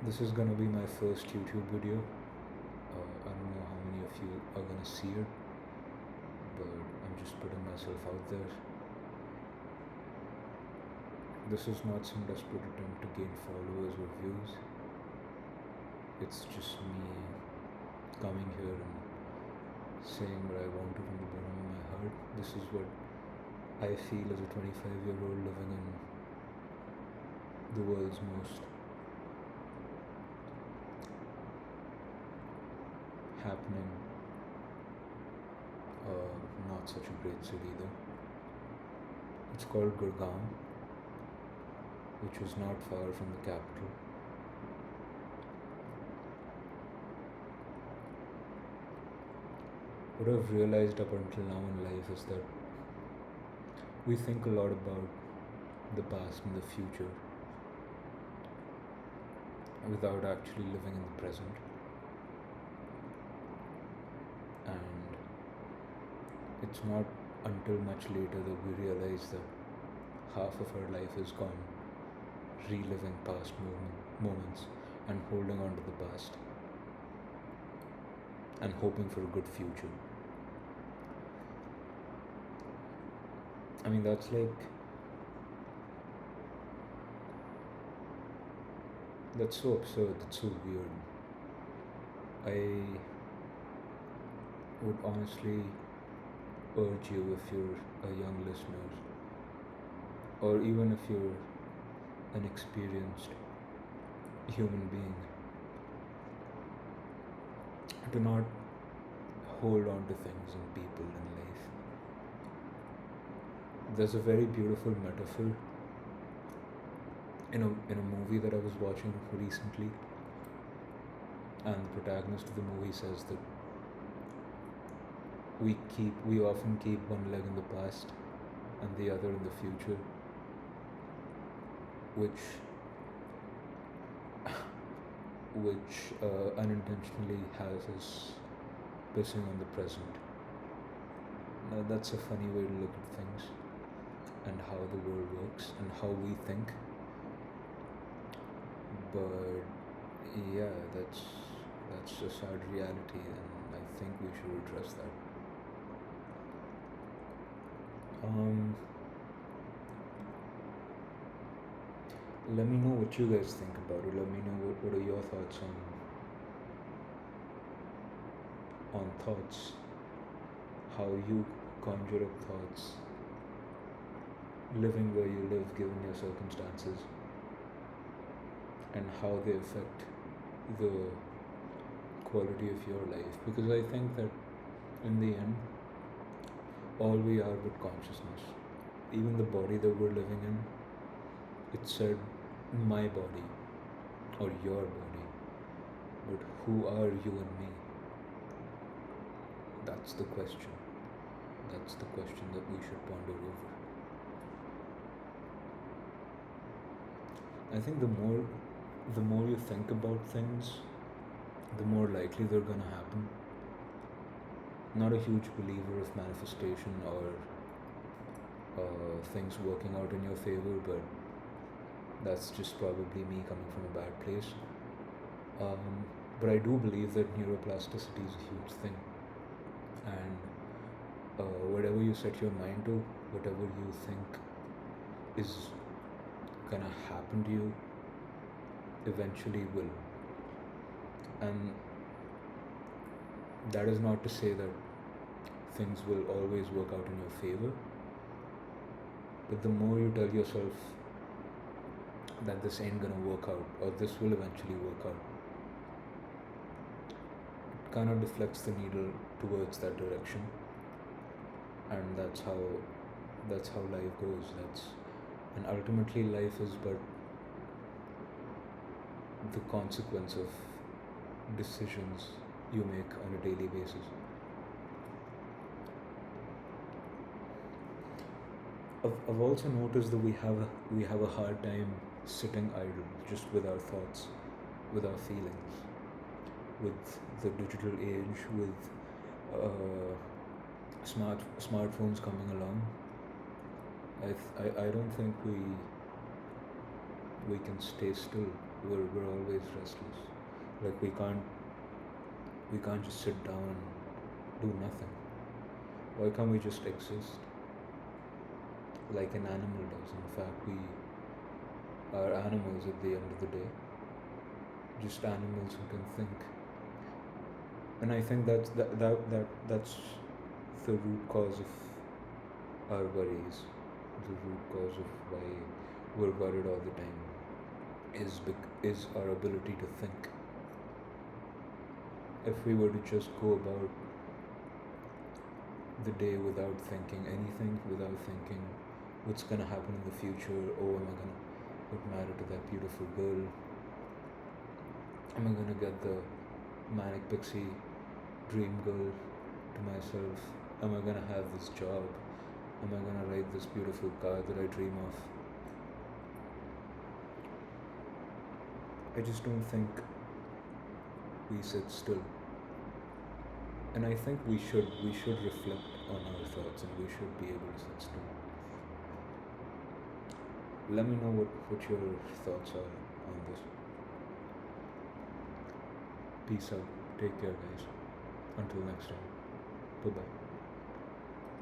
This is gonna be my first YouTube video. I don't know how many of you are gonna see it, but I'm just putting myself out there. This is not some desperate attempt to gain followers or views. It's just me coming here and saying what I wanted from the bottom of my heart. This is what I feel as a 25-year-old living in the world's most happening, not such a great city though. It's called Gurgaon, which is not far from the capital. What I've realized up until now in life is that we think a lot about the past and the future without actually living in the present. And it's not until much later that we realize that half of our life is gone reliving past moments and holding on to the past and hoping for a good future. I mean, that's so absurd, that's so weird. I would honestly urge you, if you're a young listener, or even if you're an experienced human being, to not hold on to things and people in life. There's a very beautiful metaphor in a movie that I was watching recently, and the protagonist of the movie says that we often keep one leg in the past and the other in the future, which unintentionally has us pissing on the present. Now that's a funny way to look at things and how the world works and how we think. But yeah, that's a sad reality, and I think we should address that. Let me know what you guys think about it. Let me know what are your thoughts on thoughts, how you conjure up thoughts, living where you live given your circumstances, and how they affect the quality of your life. Because I think that in the end, all we are but consciousness. Even the body that we're living in, it said my body or your body. But who are you and me? That's the question. That's the question that we should ponder over. I think the more you think about things, the more likely they're gonna happen. Not a huge believer of manifestation or things working out in your favor, but that's just probably me coming from a bad place. But I do believe that neuroplasticity is a huge thing, and whatever you set your mind to, whatever you think is gonna happen to you, eventually will. And that is not to say that things will always work out in your favor, but the more you tell yourself that this ain't gonna work out or this will eventually work out, it kind of deflects the needle towards that direction. And that's how life goes. And ultimately life is but the consequence of decisions you make on a daily basis. I've also noticed that we have a hard time sitting idle just with our thoughts, with our feelings, with the digital age, with smartphones coming along. I don't think we can stay still. We're always restless. Like we can't just sit down and do nothing. Why can't we just exist like an animal does? In fact, we are animals at the end of the day, just animals who can think. And I think that's the root cause of our worries, the root cause of why we're worried all the time is our ability to think. If we were to just go about the day without thinking anything, without thinking what's gonna happen in the future, oh, am I gonna get married to that beautiful girl? Am I gonna get the manic pixie dream girl to myself? Am I gonna have this job? Am I gonna ride this beautiful car that I dream of? I just don't think we sit still. And I think we should reflect on our thoughts, and we should be able to sit still. Let me know what your thoughts are on this. Peace out. Take care, guys. Until next time. Bye bye.